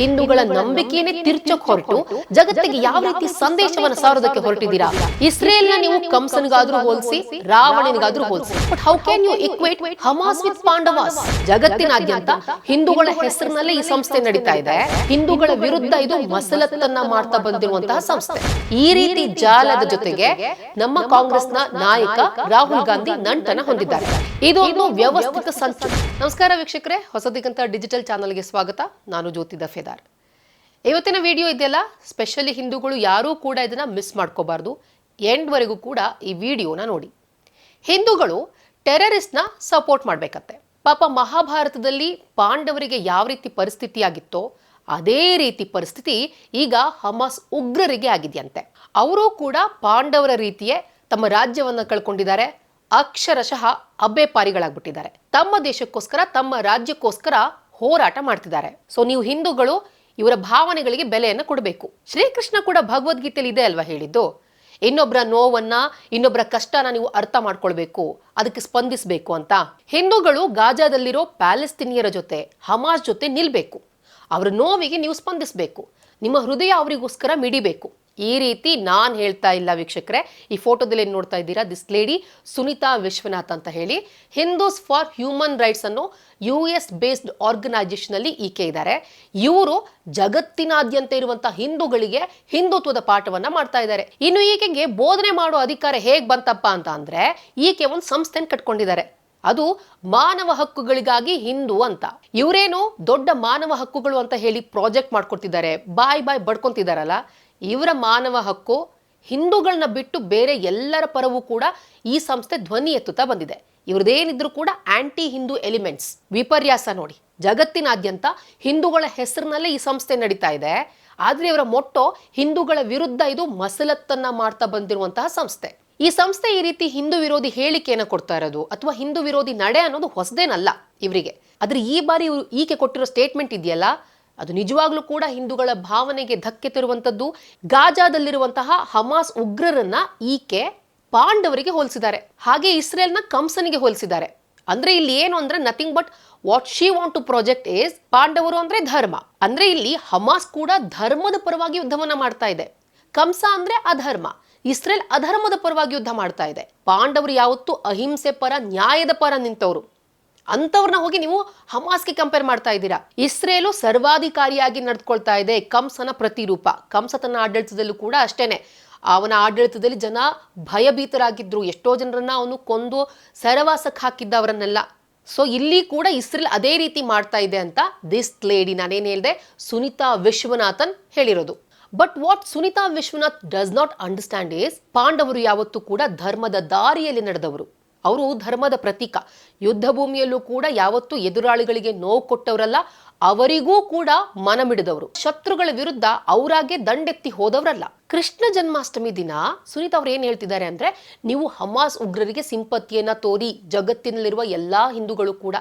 ಹಿಂದೂಗಳ ನಂಬಿಕೆಯನ್ನೇ ತಿರ್ಚಕ್ ಹೊರಟು ಜಗತ್ತಿಗೆ ಯಾವ ರೀತಿ ಸಂದೇಶವನ್ನು ಸಾರೋದಕ್ಕೆ ಹೊರಟಿದ್ದೀರಾ? ಇಸ್ರೇಲ್ನ ನೀವು ಕಂಸನಿಗಾದ್ರೂ ಹೋಲಿಸಿ, ರಾವಣನಿಗಾದ್ರೂ ಹೋಲಿಸಿ, but how can you equate Hamas with Pandavas? ಜಗತ್ತಿನಾದ್ಯಂತ ಹಿಂದೂಗಳ ಹೆಸರಿನಲ್ಲೇ ಈ ಸಂಸ್ಥೆ ನಡೀತಾ ಇದೆ. ಹಿಂದೂಗಳ ವಿರುದ್ಧ ಇದು ಮಸಲತ್ತನ್ನ ಮಾಡ್ತಾ ಬಂದಿರುವಂತಹ ಸಂಸ್ಥೆ. ಈ ರೀತಿ ಜಾಲದ ಜೊತೆಗೆ ನಮ್ಮ ಕಾಂಗ್ರೆಸ್ನ ನಾಯಕ ರಾಹುಲ್ ಗಾಂಧಿ ನಂಟನ ಹೊಂದಿದ್ದಾರೆ. ಇದೊಂದು ವ್ಯವಸ್ಥಿತ ಸಂಚು. ನಮಸ್ಕಾರ ವೀಕ್ಷಕರೇ, ಹೊಸದಿಗಂತ ಡಿಜಿಟಲ್ ಚಾನಲ್ಗೆ ಸ್ವಾಗತ. ನಾನು ಜ್ಯೋತಿ ದಫೇದಾರ್. ಇವತ್ತಿನ ವಿಡಿಯೋ ಇದೆಯಲ್ಲ, ಸ್ಪೆಷಲಿ ಹಿಂದೂಗಳು ಯಾರೂ ಕೂಡ ಇದನ್ನ ಮಿಸ್ ಮಾಡ್ಕೋಬಾರ್ದು. ಎಂಡ್ ವರೆಗೂ ಕೂಡ ಈ ವಿಡಿಯೋನ ನೋಡಿ. ಹಿಂದೂಗಳು ಟೆರರಿಸ್ಟ್ನ ಸಪೋರ್ಟ್ ಮಾಡ್ಬೇಕಂತೆ. ಪಾಪ ಮಹಾಭಾರತದಲ್ಲಿ ಪಾಂಡವರಿಗೆ ಯಾವ ರೀತಿ ಪರಿಸ್ಥಿತಿ ಆಗಿತ್ತೋ ಅದೇ ರೀತಿ ಪರಿಸ್ಥಿತಿ ಈಗ ಹಮಾಸ್ ಉಗ್ರರಿಗೆ ಆಗಿದೆಯಂತೆ. ಅವರು ಕೂಡ ಪಾಂಡವರ ರೀತಿಯೇ ತಮ್ಮ ರಾಜ್ಯವನ್ನ ಕಳ್ಕೊಂಡಿದ್ದಾರೆ. ಅಕ್ಷರಶಃ ಅಬ್ಬೆಪಾರಿಗಳಾಗ್ಬಿಟ್ಟಿದ್ದಾರೆ. ತಮ್ಮ ದೇಶಕ್ಕೋಸ್ಕರ, ತಮ್ಮ ರಾಜ್ಯಕ್ಕೋಸ್ಕರ ಹೋರಾಟ ಮಾಡ್ತಿದ್ದಾರೆ. ಸೊ ನೀವು ಹಿಂದೂಗಳು ಇವರ ಭಾವನೆಗಳಿಗೆ ಬೆಲೆಯನ್ನು ಕೊಡಬೇಕು. ಶ್ರೀಕೃಷ್ಣ ಕೂಡ ಭಗವದ್ಗೀತೆಯಲ್ಲಿ ಇದೆ ಅಲ್ವಾ ಹೇಳಿದ್ದು, ಇನ್ನೊಬ್ಬರ ನೋವನ್ನ, ಇನ್ನೊಬ್ಬರ ಕಷ್ಟನ ನೀವು ಅರ್ಥ ಮಾಡ್ಕೊಳ್ಬೇಕು, ಅದಕ್ಕೆ ಸ್ಪಂದಿಸಬೇಕು ಅಂತ. ಹಿಂದೂಗಳು ಗಾಜಾದಲ್ಲಿರೋ ಪ್ಯಾಲೆಸ್ತೀನಿಯರ ಜೊತೆ, ಹಮಾಸ್ ಜೊತೆ ನಿಲ್ಬೇಕು. ಅವರ ನೋವಿಗೆ ನೀವು ಸ್ಪಂದಿಸಬೇಕು. ನಿಮ್ಮ ಹೃದಯ ಅವರಿಗೋಸ್ಕರ ಮಿಡಿಬೇಕು. ಈ ರೀತಿ ನಾನ್ ಹೇಳ್ತಾ ಇಲ್ಲ ವೀಕ್ಷಕರೇ. ಈ ಫೋಟೋದಲ್ಲಿ ಏನ್ ನೋಡ್ತಾ ಇದ್ದೀರಾ, ದಿಸ್ ಲೇಡಿ ಸುನಿತಾ ವಿಶ್ವನಾಥ್ ಅಂತ ಹೇಳಿ ಹಿಂದೂಸ್ ಫಾರ್ ಹ್ಯೂಮನ್ ರೈಟ್ಸ್ ಅನ್ನೋ US ಬೇಸ್ಡ್ ಆರ್ಗನೈಸೇಷನ್ ಅಲ್ಲಿ ಈಕೆ ಇದ್ದಾರೆ. ಇವರು ಜಗತ್ತಿನಾದ್ಯಂತ ಇರುವಂತಹ ಹಿಂದೂಗಳಿಗೆ ಹಿಂದುತ್ವದ ಪಾಠವನ್ನ ಮಾಡ್ತಾ ಇದ್ದಾರೆ. ಇನ್ನು ಈಕೆಗೆ ಬೋಧನೆ ಮಾಡೋ ಅಧಿಕಾರ ಹೇಗ್ ಬಂತಪ್ಪ ಅಂತ ಅಂದ್ರೆ, ಈಕೆ ಒಂದು ಸಂಸ್ಥೆನ ಕಟ್ಕೊಂಡಿದ್ದಾರೆ. ಅದು ಮಾನವ ಹಕ್ಕುಗಳಿಗಾಗಿ ಹಿಂದೂ ಅಂತ. ಇವರೇನು ದೊಡ್ಡ ಮಾನವ ಹಕ್ಕುಗಳು ಅಂತ ಹೇಳಿ ಪ್ರಾಜೆಕ್ಟ್ ಮಾಡ್ಕೊಡ್ತಿದ್ದಾರೆ, ಬಾಯ್ ಬಡ್ಕೊಂತಿದಾರಲ್ಲ. ಇವರ ಮಾನವ ಹಕ್ಕು ಹಿಂದೂಗಳನ್ನ ಬಿಟ್ಟು ಬೇರೆ ಎಲ್ಲರ ಪರವೂ ಕೂಡ ಈ ಸಂಸ್ಥೆ ಧ್ವನಿ ಎತ್ತುತ್ತಾ ಬಂದಿದೆ. ಇವ್ರದೇನಿದ್ರು ಕೂಡ ಆಂಟಿ ಹಿಂದೂ ಎಲಿಮೆಂಟ್ಸ್. ವಿಪರ್ಯಾಸ ನೋಡಿ, ಜಗತ್ತಿನಾದ್ಯಂತ ಹಿಂದೂಗಳ ಹೆಸರಿನಲ್ಲೇ ಈ ಸಂಸ್ಥೆ ನಡೀತಾ ಇದೆ. ಆದ್ರೆ ಇವರ ಮೊಟ್ಟೋ ಹಿಂದೂಗಳ ವಿರುದ್ಧ ಇದು ಮಸಲತ್ತನ್ನ ಮಾಡ್ತಾ ಬಂದಿರುವಂತಹ ಸಂಸ್ಥೆ. ಈ ಸಂಸ್ಥೆ ಈ ರೀತಿ ಹಿಂದೂ ವಿರೋಧಿ ಹೇಳಿಕೆಯನ್ನು ಕೊಡ್ತಾ ಇರೋದು ಅಥವಾ ಹಿಂದೂ ವಿರೋಧಿ ನಡೆ ಅನ್ನೋದು ಹೊಸದೇನಲ್ಲ ಇವರಿಗೆ. ಆದ್ರೆ ಈ ಬಾರಿ ಈಕೆ ಕೊಟ್ಟಿರೋ ಸ್ಟೇಟ್ಮೆಂಟ್ ಇದೆಯಲ್ಲ, ಅದು ನಿಜವಾಗ್ಲೂ ಕೂಡ ಹಿಂದೂಗಳ ಭಾವನೆಗೆ ಧಕ್ಕೆ ತರುವಂತದ್ದು. ಗಾಜಾದಲ್ಲಿರುವಂತಹ ಹಮಾಸ್ ಉಗ್ರರನ್ನ ಈಕೆ ಪಾಂಡವರಿಗೆ ಹೋಲಿಸಿದ್ದಾರೆ, ಹಾಗೆ ಇಸ್ರೇಲ್ನ ಕಂಸನಿಗೆ ಹೋಲಿಸಿದ್ದಾರೆ. ಅಂದ್ರೆ ಇಲ್ಲಿ ಏನು ಅಂದ್ರೆ nothing but what she want to project is, ಪಾಂಡವರು ಅಂದ್ರೆ ಧರ್ಮ. ಅಂದ್ರೆ ಇಲ್ಲಿ ಹಮಾಸ್ ಕೂಡ ಧರ್ಮದ ಪರವಾಗಿ ಯುದ್ಧವನ್ನ ಮಾಡ್ತಾ ಇದೆ. ಕಂಸ ಅಂದ್ರೆ ಅಧರ್ಮ, ಇಸ್ರೇಲ್ ಅಧರ್ಮದ ಪರವಾಗಿ ಯುದ್ಧ ಮಾಡ್ತಾ ಇದೆ. ಪಾಂಡವರು ಯಾವತ್ತೂ ಅಹಿಂಸೆ ಪರ, ನ್ಯಾಯದ ಪರ ನಿಂತವರು. ಅಂತವ್ರನ್ನ ಹೋಗಿ ನೀವು ಹಮಾಸ್ಗೆ ಕಂಪೇರ್ ಮಾಡ್ತಾ ಇದ್ದೀರಾ. ಇಸ್ರೇಲು ಸರ್ವಾಧಿಕಾರಿಯಾಗಿ ನಡೆದುಕೊಳ್ತಾ ಇದೆ, ಕಂಸನ ಪ್ರತಿರೂಪ. ಕಂಸ ತನ್ನ ಆಡಳಿತದಲ್ಲೂ ಕೂಡ ಅಷ್ಟೇನೆ. ಅವನ ಆಡಳಿತದಲ್ಲಿ ಜನ ಭಯಭೀತರಾಗಿದ್ರು. ಎಷ್ಟೋ ಜನರನ್ನ ಅವನು ಕೊಂದು ಸರವಾಸಕ್ಕೆ ಹಾಕಿದ್ದವರನ್ನೆಲ್ಲ. ಸೊ ಇಲ್ಲಿ ಕೂಡ ಇಸ್ರೇಲ್ ಅದೇ ರೀತಿ ಮಾಡ್ತಾ ಇದೆ ಅಂತ ದಿಸ್ ಲೇಡಿ, ನಾನೇನ್ ಹೇಳಿದೆ, ಸುನಿತಾ ವಿಶ್ವನಾಥನ್ ಹೇಳಿರೋದು. But what Sunita Vishwanath does not understand is, ಪಾಂಡವರು ಯಾವತ್ತೂ ಕೂಡ ಧರ್ಮದ ದಾರಿಯಲ್ಲಿ ನಡೆದವರು. ಅವರು ಧರ್ಮದ ಪ್ರತೀಕ. ಯುದ್ಧ ಭೂಮಿಯಲ್ಲೂ ಕೂಡ ಯಾವತ್ತೂ ಎದುರಾಳಿಗಳಿಗೆ ನೋವು ಕೊಟ್ಟವರಲ್ಲ, ಅವರಿಗೂ ಕೂಡ ಮನಮಿಡಿದವರು. ಶತ್ರುಗಳ ವಿರುದ್ಧ ಅವರಾಗೆ ದಂಡೆತ್ತಿ ಹೋದವರಲ್ಲ. ಕೃಷ್ಣ ಜನ್ಮಾಷ್ಟಮಿ ದಿನ ಸುನೀತಾ ಅವ್ರು ಏನ್ ಹೇಳ್ತಿದ್ದಾರೆ ಅಂದ್ರೆ, ನೀವು ಹಮಾಸ್ ಉಗ್ರರಿಗೆ ಸಿಂಪತಿಯನ್ನ ತೋರಿ, ಜಗತ್ತಿನಲ್ಲಿರುವ ಎಲ್ಲಾ ಹಿಂದೂಗಳು ಕೂಡ.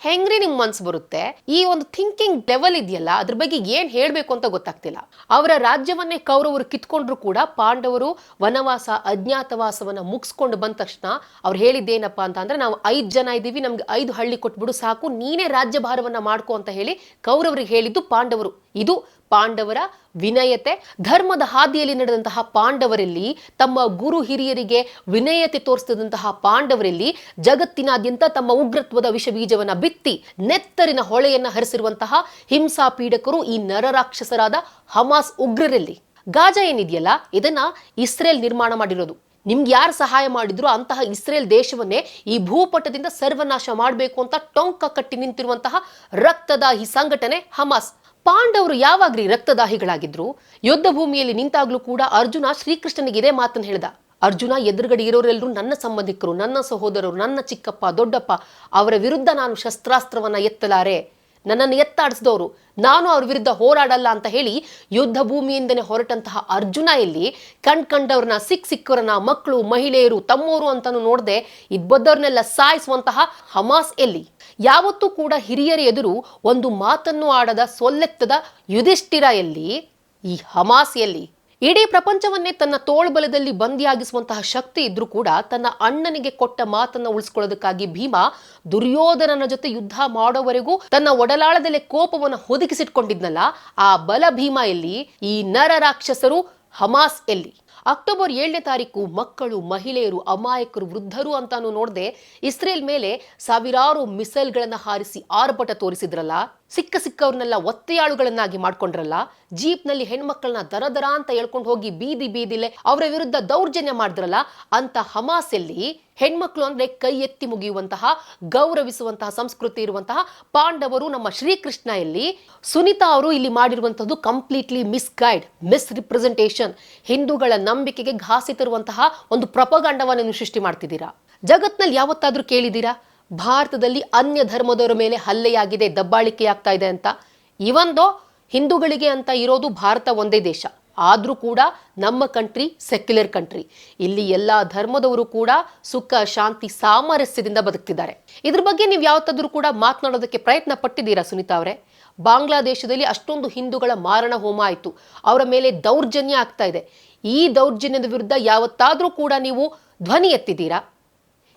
ಹೆಂಗ್ರಿ ನಿಮ್ ಮನ್ಸು ಬರುತ್ತೆ? ಈ ಒಂದು ಥಿಂಕಿಂಗ್ ಲೆವೆಲ್ ಇದೆಯಲ್ಲ, ಅದ್ರ ಬಗ್ಗೆ ಏನ್ ಹೇಳ್ಬೇಕು ಅಂತ ಗೊತ್ತಾಗ್ತಿಲ್ಲ. ಅವರ ರಾಜ್ಯವನ್ನೇ ಕೌರವರು ಕಿತ್ಕೊಂಡ್ರು ಕೂಡ ಪಾಂಡವರು ವನವಾಸ, ಅಜ್ಞಾತವಾಸವನ್ನ ಮುಗಿಸ್ಕೊಂಡು ಬಂದ ತಕ್ಷಣ ಅವ್ರು ಹೇಳಿದ್ದೇನಪ್ಪಾ ಅಂತ ಅಂದ್ರೆ, ನಾವು 5 ಜನ ಇದ್ದೀವಿ, ನಮ್ಗೆ 5 ಹಳ್ಳಿ ಕೊಟ್ಬಿಡು ಸಾಕು, ನೀನೇ ರಾಜ್ಯಭಾರವನ್ನ ಮಾಡ್ಕೋ ಅಂತ ಹೇಳಿ ಕೌರವರಿಗೆ ಹೇಳಿದ್ದು ಪಾಂಡವರು. ಇದು ಪಾಂಡವರ ವಿನಯತೆ. ಧರ್ಮದ ಹಾದಿಯಲ್ಲಿ ನಡೆದಂತಹ ಪಾಂಡವರಲ್ಲಿ, ತಮ್ಮ ಗುರು ಹಿರಿಯರಿಗೆ ವಿನಯತೆ ತೋರಿಸಿದಂತಹ ಪಾಂಡವರಲ್ಲಿ, ಜಗತ್ತಿನಾದ್ಯಂತ ತಮ್ಮ ಉಗ್ರತ್ವದ ವಿಷ ಬೀಜವನ್ನ ಬಿತ್ತಿ ನೆತ್ತರಿನ ಹೊಳೆಯನ್ನ ಹರಿಸಿರುವಂತಹ ಹಿಂಸಾ ಪೀಡಕರು ಈ ನರರಾಕ್ಷಸರಾದ ಹಮಾಸ್ ಉಗ್ರರಲ್ಲಿ. ಗಾಜಾ ಏನಿದೆಯಲ್ಲ, ಇದನ್ನ ಇಸ್ರೇಲ್ ನಿರ್ಮಾಣ ಮಾಡಿರೋದು. ನಿಮ್ಗೆ ಯಾರು ಸಹಾಯ ಮಾಡಿದ್ರು ಅಂತಹ ಇಸ್ರೇಲ್ ದೇಶವನ್ನೇ ಈ ಭೂಪಟದಿಂದ ಸರ್ವನಾಶ ಮಾಡಬೇಕು ಅಂತ ಟೊಂಕ ಕಟ್ಟಿ ನಿಂತಿರುವಂತಹ ರಕ್ತದಾಹಿ ಸಂಘಟನೆ ಹಮಾಸ್. ಪಾಂಡವರು ಯಾವಾಗ್ರಿ ರಕ್ತದಾಹಿಗಳಾಗಿದ್ರು? ಯುದ್ಧ ಭೂಮಿಯಲ್ಲಿ ನಿಂತಾಗ್ಲೂ ಕೂಡ ಅರ್ಜುನ ಶ್ರೀಕೃಷ್ಣನಿಗೆ ಇದೇ ಮಾತನ್ನು ಹೇಳ್ದ. ಅರ್ಜುನ, ಎದುರುಗಡೆ ಇರೋರೆಲ್ಲರೂ ನನ್ನ ಸಂಬಂಧಿಕರು, ನನ್ನ ಸಹೋದರರು, ನನ್ನ ಚಿಕ್ಕಪ್ಪ ದೊಡ್ಡಪ್ಪ. ಅವರ ವಿರುದ್ಧ ನಾನು ಶಸ್ತ್ರಾಸ್ತ್ರವನ್ನ ಎತ್ತಲಾರೆ, ನನ್ನನ್ನು ಎತ್ತಾಡಿಸಿದವರು, ನಾನು ಅವ್ರ ವಿರುದ್ಧ ಹೋರಾಡಲ್ಲ ಅಂತ ಹೇಳಿ ಯುದ್ಧ ಭೂಮಿಯಿಂದನೇ ಹೊರಟಂತಹ ಅರ್ಜುನ ಇಲ್ಲಿ ಕಂಡವ್ರನ್ನ, ಸಿಕ್ಕವರನ್ನ, ಮಕ್ಕಳು, ಮಹಿಳೆಯರು, ತಮ್ಮೋರು ಅಂತಾನು ನೋಡದೆ ಇಬ್ಬದ್ದವ್ರನ್ನೆಲ್ಲ ಸಾಯಿಸುವಂತಹ ಹಮಾಸ್ ಎಲ್ಲಿ? ಯಾವತ್ತೂ ಕೂಡ ಹಿರಿಯರ ಎದುರು ಒಂದು ಮಾತನ್ನು ಆಡದ ಸೊಲ್ಲೆತ್ತದ ಯುಧಿಷ್ಠಿರ ಎಲ್ಲಿ? ಈ ಹಮಾಸ್ ಎಲ್ಲಿ? ಇಡೀ ಪ್ರಪಂಚವನ್ನೇ ತನ್ನ ತೋಳ್ಬಲದಲ್ಲಿ ಬಂದಿಯಾಗಿಸುವಂತಹ ಶಕ್ತಿ ಇದ್ರೂ ಕೂಡ ತನ್ನ ಅಣ್ಣನಿಗೆ ಕೊಟ್ಟ ಮಾತನ್ನ ಉಳಿಸ್ಕೊಳ್ಳೋದಕ್ಕಾಗಿ ಭೀಮ ದುರ್ಯೋಧನನ ಜೊತೆ ಯುದ್ಧ ಮಾಡೋವರೆಗೂ ತನ್ನ ಒಡಲಾಳದಲ್ಲೇ ಕೋಪವನ್ನು ಹೊದಿಕಿಸಿಟ್ಕೊಂಡಿದ್ನಲ್ಲ, ಆ ಬಲ ಭೀಮ ಎಲ್ಲಿ? ಈ ನರ ರಾಕ್ಷಸರು ಹಮಾಸ್ ಎಲ್ಲಿ? ಅಕ್ಟೋಬರ್ 7ನೇ ತಾರೀಕು ಮಕ್ಕಳು, ಮಹಿಳೆಯರು, ಅಮಾಯಕರು, ವೃದ್ಧರು ಅಂತಾನು ನೋಡದೆ ಇಸ್ರೇಲ್ ಮೇಲೆ ಸಾವಿರಾರು ಮಿಸೈಲ್ಗಳನ್ನ ಹಾರಿಸಿ ಆರ್ಭಟ ತೋರಿಸಿದ್ರಲ್ಲ, ಸಿಕ್ಕವ್ರನ್ನೆಲ್ಲ ಒತ್ತೆಯಾಳುಗಳನ್ನಾಗಿ ಮಾಡ್ಕೊಂಡ್ರಲ್ಲ, ಜೀಪ್ನಲ್ಲಿ ಹೆಣ್ಮಕ್ಳನ್ನ ದರ ಅಂತ ಹೇಳ್ಕೊಂಡು ಹೋಗಿ ಬೀದಿಲೆ ಅವರ ವಿರುದ್ಧ ದೌರ್ಜನ್ಯ ಮಾಡಿದ್ರಲ್ಲ, ಅಂತ ಹಮಾಸ್ ಎಲ್ಲಿ? ಹೆಣ್ಮಕ್ಳು ಅಂದ್ರೆ ಕೈ ಎತ್ತಿ ಮುಗಿಯುವಂತಹ, ಗೌರವಿಸುವಂತಹ ಸಂಸ್ಕೃತಿ ಇರುವಂತಹ ಪಾಂಡವರು, ನಮ್ಮ ಶ್ರೀಕೃಷ್ಣ ಎಲ್ಲಿ? ಸುನಿತಾ ಅವರು ಇಲ್ಲಿ ಮಾಡಿರುವಂತದ್ದು ಕಂಪ್ಲೀಟ್ಲಿ ಮಿಸ್ಗೈಡ್, ಮಿಸ್ರಿಪ್ರೆಸೆಂಟೇಷನ್. ಹಿಂದೂಗಳ ನಂಬಿಕೆಗೆ ಘಾಸಿ ತರುವಂತಹ ಒಂದು ಪ್ರಪಗಂಡವನ್ನು ಸೃಷ್ಟಿ ಮಾಡ್ತಿದ್ದೀರಾ. ಜಗತ್ನಲ್ಲಿ ಯಾವತ್ತಾದ್ರೂ ಕೇಳಿದ್ದೀರಾ ಭಾರತದಲ್ಲಿ ಅನ್ಯ ಧರ್ಮದವರ ಮೇಲೆ ಹಲ್ಲೆಯಾಗಿದೆ, ದಬ್ಬಾಳಿಕೆಯಾಗ್ತಾ ಇದೆ ಅಂತ? ಇವಂದೋ ಹಿಂದೂಗಳಿಗೆ ಅಂತ ಇರೋದು ಭಾರತ ಒಂದೇ ದೇಶ, ಆದ್ರೂ ಕೂಡ ನಮ್ಮ ಕಂಟ್ರಿ ಸೆಕ್ಯುಲರ್ ಕಂಟ್ರಿ. ಇಲ್ಲಿ ಎಲ್ಲಾ ಧರ್ಮದವರು ಕೂಡ ಸುಖ, ಶಾಂತಿ, ಸಾಮರಸ್ಯದಿಂದ ಬದುಕ್ತಿದ್ದಾರೆ. ಇದ್ರ ಬಗ್ಗೆ ನೀವು ಯಾವತ್ತಾದ್ರೂ ಕೂಡ ಮಾತನಾಡೋದಕ್ಕೆ ಪ್ರಯತ್ನ ಪಟ್ಟಿದ್ದೀರಾ ಸುನಿತಾ ಅವರೇ? ಬಾಂಗ್ಲಾದೇಶದಲ್ಲಿ ಅಷ್ಟೊಂದು ಹಿಂದೂಗಳ ಮಾರಣ ಹೋಮ ಆಯಿತು, ಅವರ ಮೇಲೆ ದೌರ್ಜನ್ಯ ಆಗ್ತಾ ಇದೆ. ಈ ದೌರ್ಜನ್ಯದ ವಿರುದ್ಧ ಯಾವತ್ತಾದ್ರೂ ಕೂಡ ನೀವು ಧ್ವನಿ ಎತ್ತಿದ್ದೀರಾ?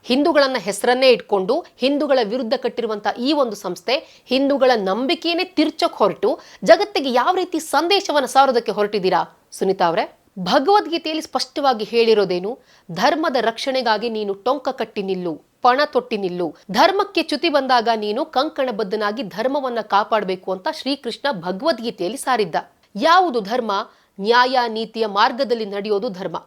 ಹಿಂದೂಗಳನ್ನ ಹೆಸರನ್ನೇ ಇಟ್ಕೊಂಡು ಹಿಂದೂಗಳ ವಿರುದ್ಧ ಕಟ್ಟಿರುವಂತಹ ಈ ಒಂದು ಸಂಸ್ಥೆ ಹಿಂದೂಗಳ ನಂಬಿಕೆಯನ್ನೇ ತಿರ್ಚಕ್ ಹೊರಟು ಜಗತ್ತಿಗೆ ಯಾವ ರೀತಿ ಸಂದೇಶವನ್ನು ಸಾರೋದಕ್ಕೆ ಹೊರಟಿದ್ದೀರಾ ಸುನಿತಾ ಅವರೇ? ಭಗವದ್ಗೀತೆಯಲ್ಲಿ ಸ್ಪಷ್ಟವಾಗಿ ಹೇಳಿರೋದೇನು? ಧರ್ಮದ ರಕ್ಷಣೆಗಾಗಿ ನೀನು ಟೊಂಕ ಕಟ್ಟಿ ನಿಲ್ಲು, ಪಣ ತೊಟ್ಟಿ ನಿಲ್ಲು. ಧರ್ಮಕ್ಕೆ ಚ್ಯುತಿ ಬಂದಾಗ ನೀನು ಕಂಕಣಬದ್ಧನಾಗಿ ಧರ್ಮವನ್ನ ಕಾಪಾಡಬೇಕು ಅಂತ ಶ್ರೀಕೃಷ್ಣ ಭಗವದ್ಗೀತೆಯಲ್ಲಿ ಸಾರಿದ್ದ. ಯಾವುದು ಧರ್ಮ? ನ್ಯಾಯ ನೀತಿಯ ಮಾರ್ಗದಲ್ಲಿ ನಡೆಯೋದು ಧರ್ಮ.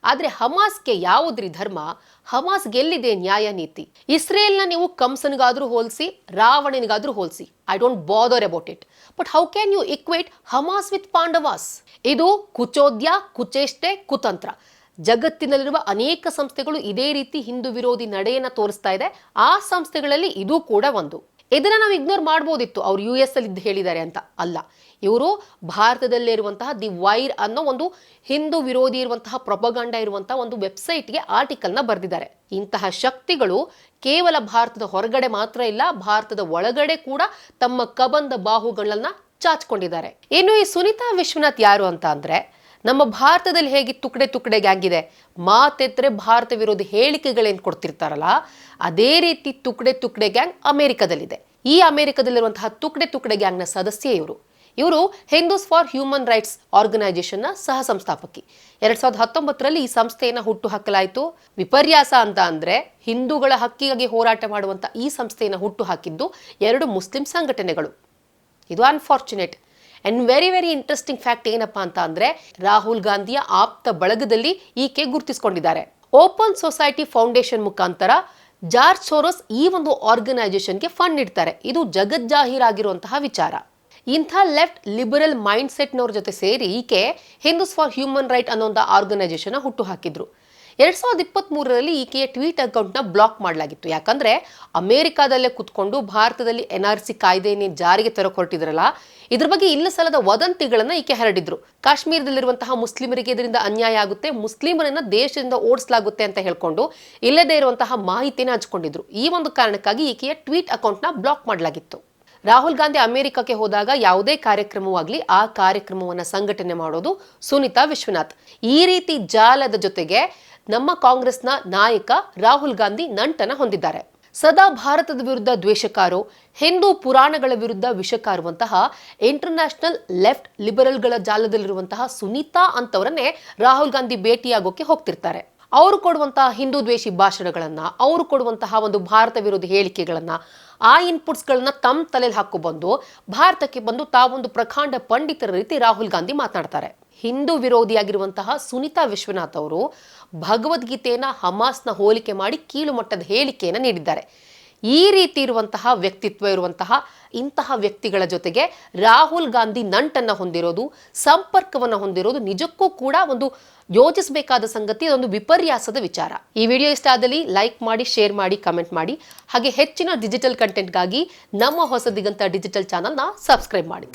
ಆದ್ರೆ ಹಮಾಸ್ಗೆ ಯಾವುದ್ರಿ ಧರ್ಮ? ಹಮಾಸ್ ಗೆಲ್ಲಿದೆ ನ್ಯಾಯ ನೀತಿ. ಇಸ್ರೇಲ್ನ ನೀವು ಕಂಸನಿಗಾದ್ರೂ ಹೋಲಿಸಿ, ರಾವಣನಿಗಾದ್ರೂ ಹೋಲಿಸಿ, I don't bother about it. But how can you equate Hamas with Pandavas? ಇದು ಕುಚೋದ್ಯ, ಕುಚೇಷ್ಟೆ, ಕುತಂತ್ರ. ಜಗತ್ತಿನಲ್ಲಿರುವ ಅನೇಕ ಸಂಸ್ಥೆಗಳು ಇದೇ ರೀತಿ ಹಿಂದೂ ವಿರೋಧಿ ನಡೆಯನ್ನ ತೋರಿಸ್ತಾ ಇದೆ. ಆ ಸಂಸ್ಥೆಗಳಲ್ಲಿ ಇದು ಕೂಡ ಒಂದು. ಇದನ್ನ ನಾವು ಇಗ್ನೋರ್ ಮಾಡ್ಬೋದಿತ್ತು, ಅವ್ರು US ಅಲ್ಲಿ ಹೇಳಿದ್ದಾರೆ ಅಂತ. ಅಲ್ಲ, ಇವರು ಭಾರತದಲ್ಲೇ ಇರುವಂತಹ ದಿ ವೈರ್ ಅನ್ನೋ ಒಂದು ಹಿಂದೂ ವಿರೋಧಿ ಇರುವಂತಹ ಪ್ರೊಪಗಂಡ ಇರುವಂತಹ ಒಂದು ವೆಬ್ಸೈಟ್ಗೆ ಆರ್ಟಿಕಲ್ನ ಬರೆದಿದ್ದಾರೆ. ಇಂತಹ ಶಕ್ತಿಗಳು ಕೇವಲ ಭಾರತದ ಹೊರಗಡೆ ಮಾತ್ರ ಇಲ್ಲ, ಭಾರತದ ಒಳಗಡೆ ಕೂಡ ತಮ್ಮ ಕಬಂದ ಬಾಹುಗಳನ್ನ ಚಾಚ್ಕೊಂಡಿದ್ದಾರೆ. ಇನ್ನು ಈ ಸುನಿತಾ ವಿಶ್ವನಾಥ್ ಯಾರು ಅಂತ ಅಂದ್ರೆ, ನಮ್ಮ ಭಾರತದಲ್ಲಿ ಹೇಗೆ ತುಕಡೆ ಗ್ಯಾಂಗ್ ಇದೆ, ಮಾತೆತ್ತರೆ ಭಾರತ ವಿರೋಧಿ ಹೇಳಿಕೆಗಳೇನು ಕೊಡ್ತಿರ್ತಾರಲ್ಲ, ಅದೇ ರೀತಿ ತುಕಡೆ ಗ್ಯಾಂಗ್ ಅಮೆರಿಕದಲ್ಲಿದೆ. ಈ ಅಮೆರಿಕದಲ್ಲಿರುವಂತಹ ತುಕಡೆ ಗ್ಯಾಂಗ್ನ ಸದಸ್ಯ ಇವರು ಹಿಂದೂಸ್ ಫಾರ್ ಹ್ಯೂಮನ್ ರೈಟ್ಸ್ ಆರ್ಗನೈಸೇಷನ್ನ ಸಹ ಸಂಸ್ಥಾಪಕಿ. 2019ರಲ್ಲಿ ಈ ಸಂಸ್ಥೆಯನ್ನ ಹುಟ್ಟು ಹಾಕಲಾಯಿತು. ವಿಪರ್ಯಾಸ ಅಂತ ಅಂದ್ರೆ ಹಿಂದೂಗಳ ಹಕ್ಕಿಗಾಗಿ ಹೋರಾಟ ಮಾಡುವಂತ ಈ ಸಂಸ್ಥೆಯನ್ನ ಹುಟ್ಟು ಹಾಕಿದ್ದು 2 ಮುಸ್ಲಿಂ ಸಂಘಟನೆಗಳು. ಇದು unfortunate. And very interesting fact ಏನಪ್ಪಾ ಅಂತ ಅಂದ್ರೆ, ರಾಹುಲ್ ಗಾಂಧಿಯ ಆಪ್ತ ಬಳಗದಲ್ಲಿ ಈಕೆ ಗುರುತಿಸಿಕೊಂಡಿದ್ದಾರೆ. ಓಪನ್ ಸೊಸೈಟಿ ಫೌಂಡೇಶನ್ ಮುಖಾಂತರ ಜಾರ್ಜ್ ಸೋರೋಸ್ ಈ ಒಂದು ಆರ್ಗನೈಸೇಷನ್ಗೆ ಫಂಡ್ ನೀಡ್ತಾರೆ. ಇದು ಜಗಜ್ಜಾಹೀರಾಗಿರುವಂತಹ ವಿಚಾರ. ಇಂಥ ಲೆಫ್ಟ್ ಲಿಬರಲ್ ಮೈಂಡ್ ಸೆಟ್ನವ್ರ ಜೊತೆ ಸೇರಿ ಈಕೆ ಹಿಂದೂಸ್ ಫಾರ್ ಹ್ಯೂಮನ್ ರೈಟ್ ಅನ್ನೋ ಆರ್ಗನೈಸೇಷನ್ ಹುಟ್ಟು ಹಾಕಿದ್ರು. 2023ರಲ್ಲಿ ಈಕೆಯ ಟ್ವೀಟ್ ಅಕೌಂಟ್ನ ಬ್ಲಾಕ್ ಮಾಡಲಾಗಿತ್ತು. ಯಾಕಂದ್ರೆ ಅಮೆರಿಕಾದಲ್ಲೇ ಕುತ್ಕೊಂಡು ಭಾರತದಲ್ಲಿ NRC ಕಾಯ್ದೆಯನ್ನು ಜಾರಿಗೆ ತರಕ್ಕೆ ಹೊರಟಿದ್ರಲ್ಲ, ಇದ್ರ ಬಗ್ಗೆ ಇಲ್ಲ ಸಲ್ಲದ ವದಂತಿಗಳನ್ನ ಈಕೆ ಹರಡಿದ್ರು. ಕಾಶ್ಮೀರದಲ್ಲಿರುವಂತಹ ಮುಸ್ಲಿಮರಿಗೆ ಇದರಿಂದ ಅನ್ಯಾಯ ಆಗುತ್ತೆ, ಮುಸ್ಲಿಮರನ್ನ ದೇಶದಿಂದ ಓಡಿಸಲಾಗುತ್ತೆ ಅಂತ ಹೇಳ್ಕೊಂಡು ಇಲ್ಲದೇ ಇರುವಂತಹ ಮಾಹಿತಿನ ಹಂಚ್ಕೊಂಡಿದ್ರು. ಈ ಒಂದು ಕಾರಣಕ್ಕಾಗಿ ಈಕೆಯ ಟ್ವೀಟ್ ಅಕೌಂಟ್ನ ಬ್ಲಾಕ್ ಮಾಡಲಾಗಿತ್ತು. ರಾಹುಲ್ ಗಾಂಧಿ ಅಮೆರಿಕಕ್ಕೆ ಹೋದಾಗ ಯಾವುದೇ ಕಾರ್ಯಕ್ರಮವಾಗ್ಲಿ ಆ ಕಾರ್ಯಕ್ರಮವನ್ನ ಸಂಘಟನೆ ಮಾಡೋದು ಸುನಿತಾ ವಿಶ್ವನಾಥ್. ಈ ರೀತಿ ಜಾಲದ ಜೊತೆಗೆ ನಮ್ಮ ಕಾಂಗ್ರೆಸ್ನ ನಾಯಕ ರಾಹುಲ್ ಗಾಂಧಿ ನಂಟನ ಹೊಂದಿದ್ದಾರೆ. ಸದಾ ಭಾರತದ ವಿರುದ್ಧ ದ್ವೇಷಕಾರೋ, ಹಿಂದೂ ಪುರಾಣಗಳ ವಿರುದ್ಧ ವಿಷಕಾರುವಂತಹ ಇಂಟರ್ನ್ಯಾಷನಲ್ ಲೆಫ್ಟ್ ಲಿಬರಲ್ಗಳ ಜಾಲದಲ್ಲಿರುವಂತಹ ಸುನಿತಾ ಅಂತವರನ್ನೇ ರಾಹುಲ್ ಗಾಂಧಿ ಭೇಟಿಯಾಗೋಕೆ ಹೋಗ್ತಿರ್ತಾರೆ. ಅವರು ಕೊಡುವಂತಹ ಹಿಂದೂ ದ್ವೇಷಿ ಭಾಷಣಗಳನ್ನ, ಅವರು ಕೊಡುವಂತಹ ಒಂದು ಭಾರತ ವಿರೋಧಿ ಹೇಳಿಕೆಗಳನ್ನ, ಆ ಇನ್ಪುಟ್ಸ್ಗಳನ್ನ ತಮ್ಮ ತಲೆಯಲ್ಲಿ ಹಾಕೊ ಭಾರತಕ್ಕೆ ಬಂದು ತಾವೊಂದು ಪ್ರಖಂಡ ಪಂಡಿತರ ರೀತಿ ರಾಹುಲ್ ಗಾಂಧಿ ಮಾತನಾಡ್ತಾರೆ. ಹಿಂದೂ ವಿರೋಧಿಯಾಗಿರುವಂತಹ ಸುನಿತಾ ವಿಶ್ವನಾಥ್ ಅವರು ಭಗವದ್ಗೀತೆಯನ್ನ ಹಮಾಸ್ನ ಹೋಲಿಕೆ ಮಾಡಿ ಕೀಳು ಮಟ್ಟದ ಹೇಳಿಕೆಯನ್ನು ನೀಡಿದ್ದಾರೆ. ಈ ರೀತಿ ಇರುವಂತಹ ವ್ಯಕ್ತಿತ್ವ ಇರುವಂತಹ ಇಂತಹ ವ್ಯಕ್ತಿಗಳ ಜೊತೆಗೆ ರಾಹುಲ್ ಗಾಂಧಿ ನಂಟನ್ನ ಹೊಂದಿರೋದು, ಸಂಪರ್ಕವನ್ನ ಹೊಂದಿರೋದು ನಿಜಕ್ಕೂ ಕೂಡ ಒಂದು ಯೋಚಿಸಬೇಕಾದ ಸಂಗತಿ, ಅದೊಂದು ವಿಪರ್ಯಾಸದ ವಿಚಾರ. ಈ ವಿಡಿಯೋ ಇಷ್ಟ ಆದಲ್ಲಿ ಲೈಕ್ ಮಾಡಿ, ಶೇರ್ ಮಾಡಿ, ಕಮೆಂಟ್ ಮಾಡಿ. ಹಾಗೆ ಹೆಚ್ಚಿನ ಡಿಜಿಟಲ್ ಕಂಟೆಂಟ್ಗಾಗಿ ನಮ್ಮ ಹೊಸ ದಿಗಂತ ಡಿಜಿಟಲ್ ಚಾನಲ್ನ ಸಬ್ಸ್ಕ್ರೈಬ್ ಮಾಡಿ.